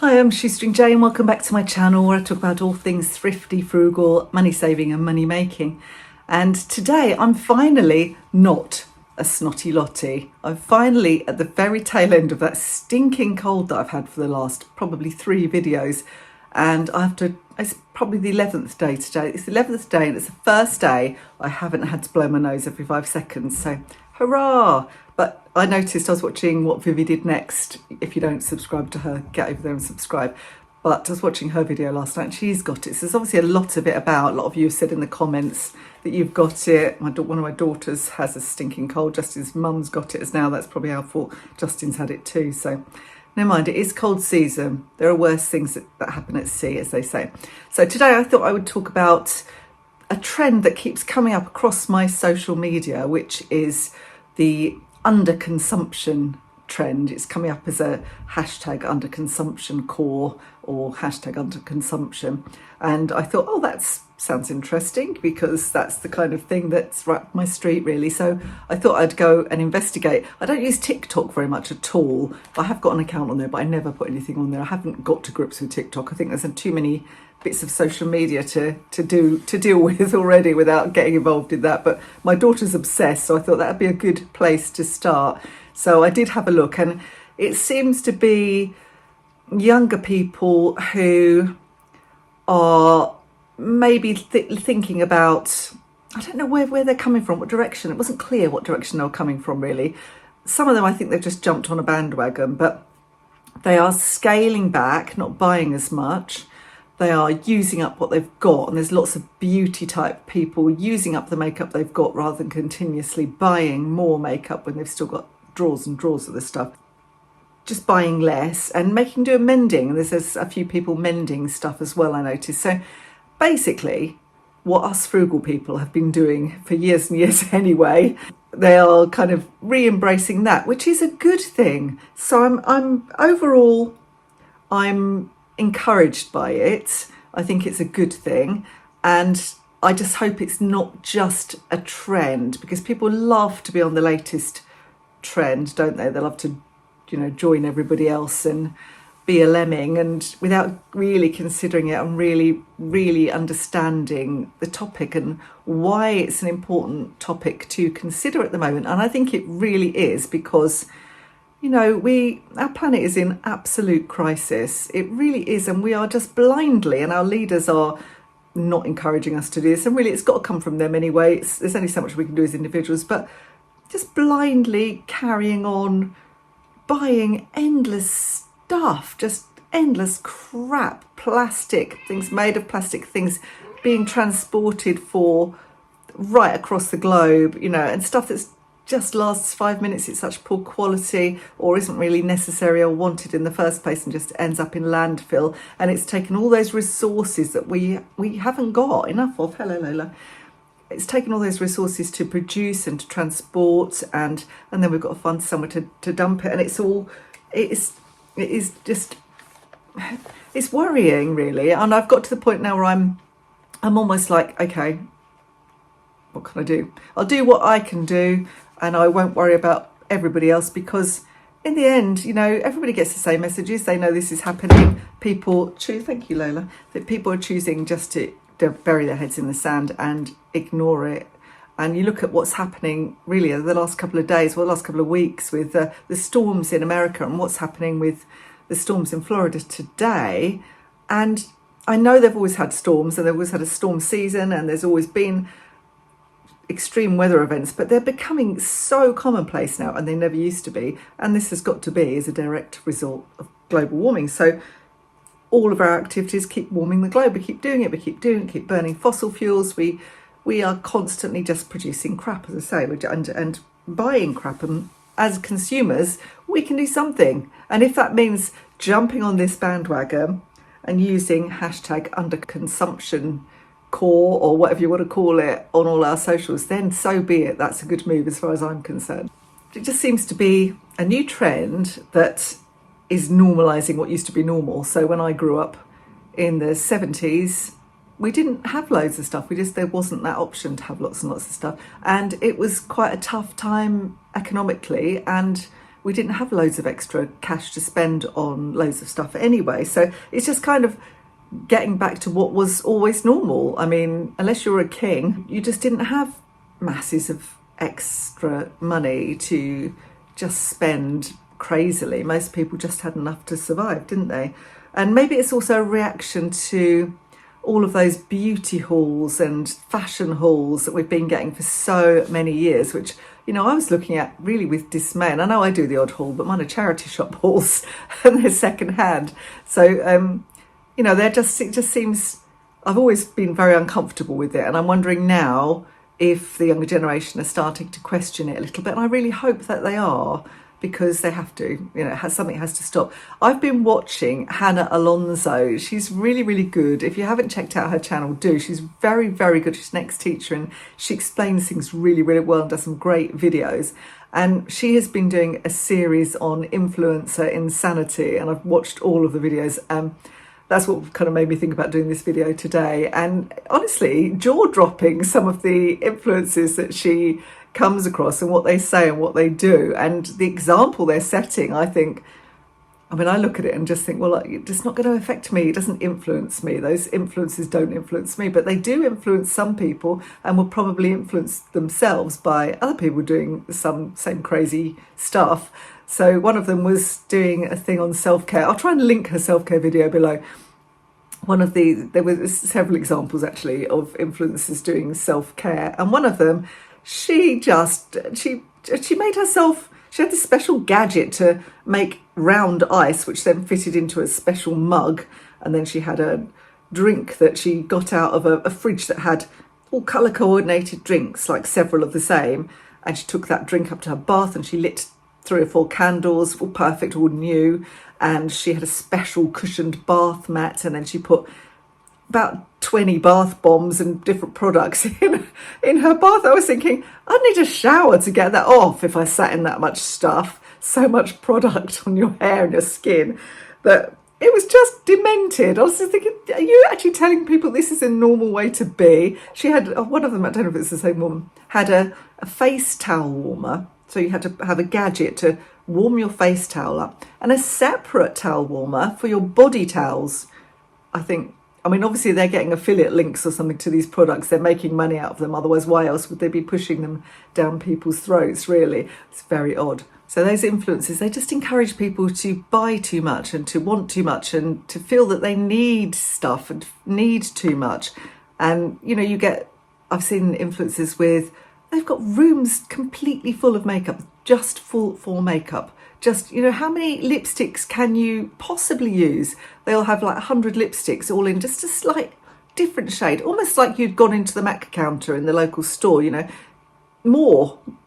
Hi, I'm Shoestring Jane. Welcome back to my channel where I talk about all things thrifty, frugal, money saving and money making. And today I'm finally not a snotty Lottie. I'm finally at the very tail end of that stinking cold that I've had for the last probably 3 videos. And it's probably the 11th day today. It's the 11th day and it's the first day I haven't had to blow my nose every 5 seconds. So hurrah! But I noticed I was watching what Vivi did next. If you don't subscribe to her, get over there and subscribe. But I was watching her video last night and she's got it. So there's obviously a lot of it about. A lot of you have said in the comments that you've got it. One of my daughters has a stinking cold. Justin's mum's got it as now. That's probably our fault. Justin's had it too. So never mind, it is cold season. There are worse things that happen at sea, as they say. So today I thought I would talk about a trend that keeps coming up across my social media, which is the underconsumption trend. It's coming up as a hashtag underconsumptioncore or hashtag underconsumption. And I thought, oh, that sounds interesting because that's the kind of thing that's right up my street, really. So I thought I'd go and investigate. I don't use TikTok very much at all. I have got an account on there, but I never put anything on there. I haven't got to grips with TikTok. I think there's too many bits of social media to deal with already without getting involved in that. But my daughter's obsessed, so I thought that'd be a good place to start. So I did have a look, and it seems to be younger people who are maybe thinking about, I don't know where they're coming from, what direction. It wasn't clear what direction they were coming from, really. Some of them, I think they've just jumped on a bandwagon, but they are scaling back, not buying as much. They are using up what they've got, and there's lots of beauty type people using up the makeup they've got rather than continuously buying more makeup when they've still got drawers and drawers of this stuff. Just buying less and do mending. And there's a few people mending stuff as well, I noticed. So basically, what us frugal people have been doing for years and years anyway, they are kind of re-embracing that, which is a good thing. So I'm overall encouraged by it. I think it's a good thing, and I just hope it's not just a trend, because people love to be on the latest trend, don't they? They love to, join everybody else and be a lemming, and without really considering it and really understanding the topic and why it's an important topic to consider at the moment. And I think it really is, because our planet is in absolute crisis. It really is, and we are just blindly, and our leaders are not encouraging us to do this, and really it's got to come from them anyway. There's only so much we can do as individuals, but just blindly carrying on buying endless stuff, just endless crap, plastic, things made of plastic, things being transported for right across the globe, and stuff that's just lasts 5 minutes. It's such poor quality, or isn't really necessary or wanted in the first place, and just ends up in landfill. And it's taken all those resources that we haven't got enough of. Hello, Lola. It's taken all those resources to produce and to transport, and then we've got to find somewhere to dump it. And it's worrying, really. And I've got to the point now where I'm almost like, okay, what can I do? I'll do what I can do, and I won't worry about everybody else, because in the end, everybody gets the same messages. They know this is happening. Thank you, Lola. That people are choosing just to bury their heads in the sand and ignore it. And you look at what's happening really over the last couple of days, the last couple of weeks, with the storms in America, and what's happening with the storms in Florida today. And I know they've always had storms, and they've always had a storm season, and there's always been extreme weather events, but they're becoming so commonplace now, and they never used to be. And this has got to be as a direct result of global warming. So all of our activities keep warming the globe. We keep doing it, keep burning fossil fuels. We are constantly just producing crap, as I say, and buying crap. And as consumers, we can do something. And if that means jumping on this bandwagon and using hashtag underconsumptioncore, or whatever you want to call it, on all our socials, then so be it. That's a good move as far as I'm concerned. It just seems to be a new trend that is normalising what used to be normal. So when I grew up in the 70s, we didn't have loads of stuff. There wasn't that option to have lots and lots of stuff. And it was quite a tough time economically, and we didn't have loads of extra cash to spend on loads of stuff anyway. So it's just kind of getting back to what was always normal. I mean, unless you're a king, you just didn't have masses of extra money to just spend crazily. Most people just had enough to survive, didn't they? And maybe it's also a reaction to all of those beauty hauls and fashion hauls that we've been getting for so many years, which, you know, I was looking at really with dismay. And I know I do the odd haul, but mine are charity shop hauls and they're second hand. So, you know, it just seems, I've always been very uncomfortable with it. And I'm wondering now if the younger generation are starting to question it a little bit. And I really hope that they are, because they have to, you know, something has to stop. I've been watching Hannah Alonso. She's really, really good. If you haven't checked out her channel, do. She's very, very good. She's an ex-teacher and she explains things really, really well and does some great videos. And she has been doing a series on influencer insanity, and I've watched all of the videos. That's what kind of made me think about doing this video today. And honestly, jaw-dropping, some of the influences that she comes across and what they say and what they do, and the example they're setting. I mean, I look at it and just think, well, it's not going to affect me. It doesn't influence me. Those influences don't influence me, but they do influence some people and will probably influence themselves by other people doing some same crazy stuff. So one of them was doing a thing on self-care. I'll try and link her self-care video below. There were several examples actually of influencers doing self-care, and one of them, she made herself, she had this special gadget to make round ice, which then fitted into a special mug. And then she had a drink that she got out of a fridge that had all colour coordinated drinks, like several of the same. And she took that drink up to her bath and she lit 3 or 4 candles, all perfect, all new. And she had a special cushioned bath mat, and then she put about 20 bath bombs and different products in her bath. I was thinking, I'd need a shower to get that off if I sat in that much stuff, so much product on your hair and your skin, that it was just demented. I was just thinking, are you actually telling people this is a normal way to be? She had, one of them, I don't know if it's the same woman, had a face towel warmer. So you had to have a gadget to warm your face towel up, and a separate towel warmer for your body towels. I mean, obviously they're getting affiliate links or something to these products. They're making money out of them. Otherwise, why else would they be pushing them down people's throats, really? It's very odd. So those influences, they just encourage people to buy too much and to want too much and to feel that they need stuff and need too much. And, you know, I've seen influencers they've got rooms completely full of makeup, just full for makeup. Just, you know, how many lipsticks can you possibly use? They'll have like 100 lipsticks all in just a slight different shade, almost like you'd gone into the MAC counter in the local store, you know,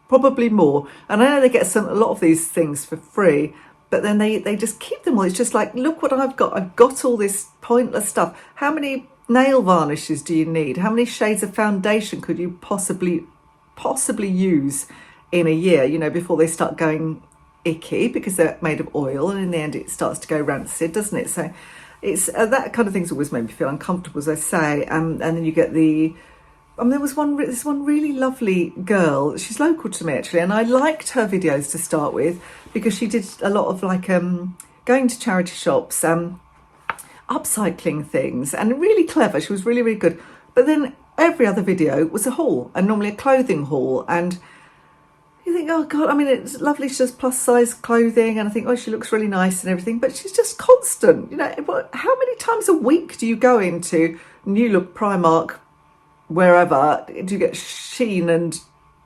probably more. And I know they get a lot of these things for free, but then they just keep them all. It's just like, look what I've got. I've got all this pointless stuff. How many nail varnishes do you need? How many shades of foundation could you possibly use in a year, you know, before they start going icky because they're made of oil, and in the end it starts to go rancid, doesn't it? So it's that kind of thing's always made me feel uncomfortable, as I say. And then you get there was this one really lovely girl. She's local to me actually, and I liked her videos to start with because she did a lot of like going to charity shops, upcycling things, and really clever. She was really, really good. But then every other video was a haul, and normally a clothing haul, and you think, oh God, I mean, it's lovely, she does plus size clothing, and I think, oh, she looks really nice and everything, but she's just constant. You know, how many times a week do you go into New Look, Primark, wherever, do you get Shein and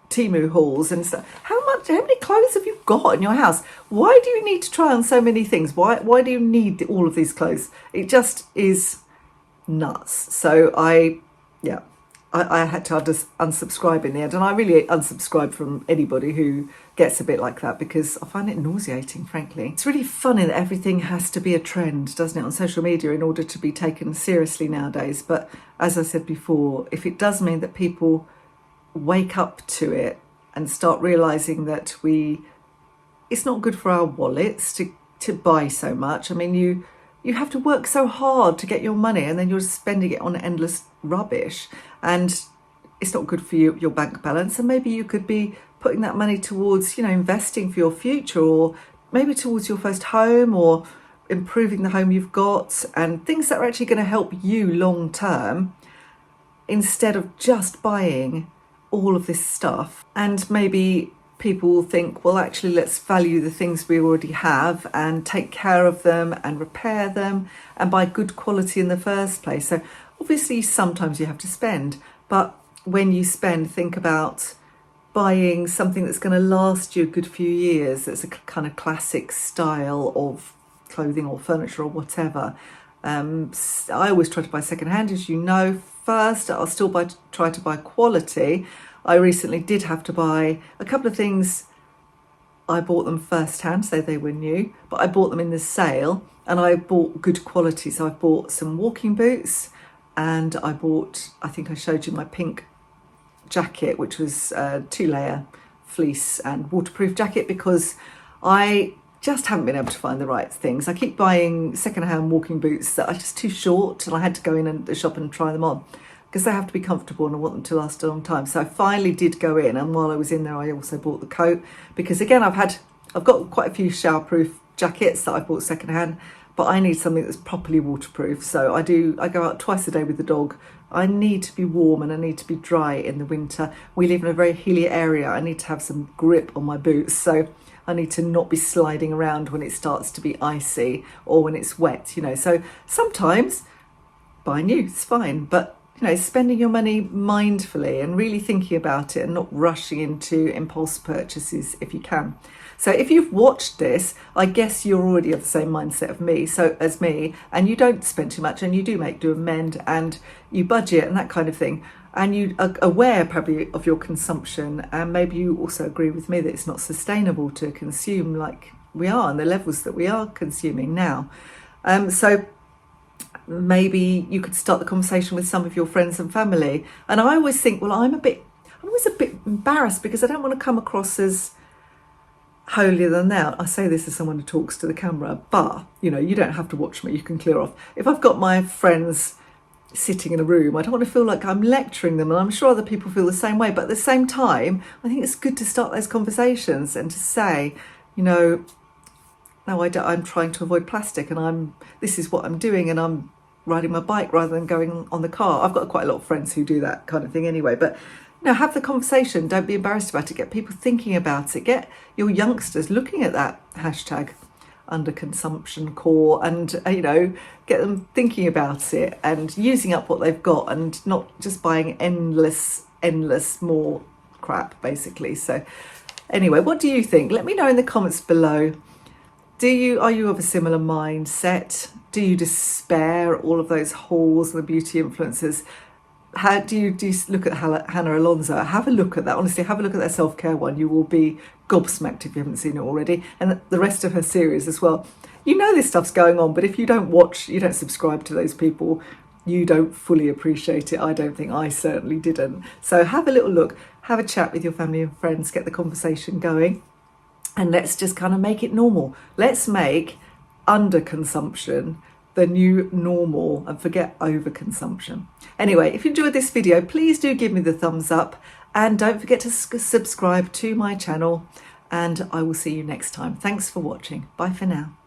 Temu hauls and stuff? How many clothes have you got in your house? Why do you need to try on so many things? Why do you need all of these clothes? It just is nuts. So I had to just unsubscribe in the end, and I really unsubscribe from anybody who gets a bit like that because I find it nauseating, frankly. It's really funny that everything has to be a trend, doesn't it, on social media in order to be taken seriously nowadays. But as I said before, if it does mean that people wake up to it and start realising that it's not good for our wallets to buy so much. I mean, you have to work so hard to get your money, and then you're spending it on endless rubbish, and it's not good for your bank balance. And maybe you could be putting that money towards, you know, investing for your future, or maybe towards your first home or improving the home you've got, and things that are actually going to help you long term, instead of just buying all of this stuff. And maybe people will think, well, actually, let's value the things we already have and take care of them and repair them and buy good quality in the first place. So obviously sometimes you have to spend, but when you spend, think about buying something that's going to last you a good few years, that's a kind of classic style of clothing or furniture or whatever. I always try to buy secondhand, as you know. First, I'll still try to buy quality. I recently did have to buy a couple of things. I bought them first hand, so they were new, but I bought them in the sale, and I bought good quality. So I bought some walking boots, and I bought, I think I showed you my pink jacket, which was a 2-layer fleece and waterproof jacket, because I just haven't been able to find the right things. I keep buying secondhand walking boots that are just too short, and I had to go in the shop and try them on because they have to be comfortable and I want them to last a long time. So I finally did go in, and while I was in there I also bought the coat, because again I've got quite a few showerproof jackets that I bought secondhand, but I need something that's properly waterproof. So I go out twice a day with the dog. I need to be warm and I need to be dry in the winter. We live in a very hilly area. I need to have some grip on my boots, so I need to not be sliding around when it starts to be icy or when it's wet, So sometimes buy new, it's fine, but spending your money mindfully and really thinking about it and not rushing into impulse purchases if you can. So if you've watched this, I guess you're already of the same mindset as me, and you don't spend too much, and you do make do and mend, and you budget and that kind of thing. And you are aware probably of your consumption, and maybe you also agree with me that it's not sustainable to consume like we are and the levels that we are consuming now. So maybe you could start the conversation with some of your friends and family. And I always think, well, I'm always a bit embarrassed because I don't want to come across as holier than thou. I say this as someone who talks to the camera, but you don't have to watch me, you can clear off. If I've got my friends sitting in a room, I don't want to feel like I'm lecturing them, and I'm sure other people feel the same way, but at the same time I think it's good to start those conversations and to say, no, I'm trying to avoid plastic, and this is what I'm doing, and I'm riding my bike rather than going on the car. I've got quite a lot of friends who do that kind of thing anyway, but have the conversation, don't be embarrassed about it, get people thinking about it, get your youngsters looking at that hashtag underconsumptioncore, and get them thinking about it and using up what they've got and not just buying endless more crap basically. So anyway, what do you think? Let me know in the comments below. Are you of a similar mindset? Do you despair all of those hauls and the beauty influencers? How do you look at Hannah Alonso? Have a look at that. Honestly, have a look at that self-care one. You will be gobsmacked if you haven't seen it already. And the rest of her series as well. This stuff's going on, but if you don't watch, you don't subscribe to those people, you don't fully appreciate it. I don't think I certainly didn't. So have a little look, have a chat with your family and friends, get the conversation going, and let's just kind of make it normal. Let's make underconsumption the new normal and forget overconsumption. Anyway, if you enjoyed this video, please do give me the thumbs up, and don't forget to subscribe to my channel, and I will see you next time. Thanks for watching. Bye for now.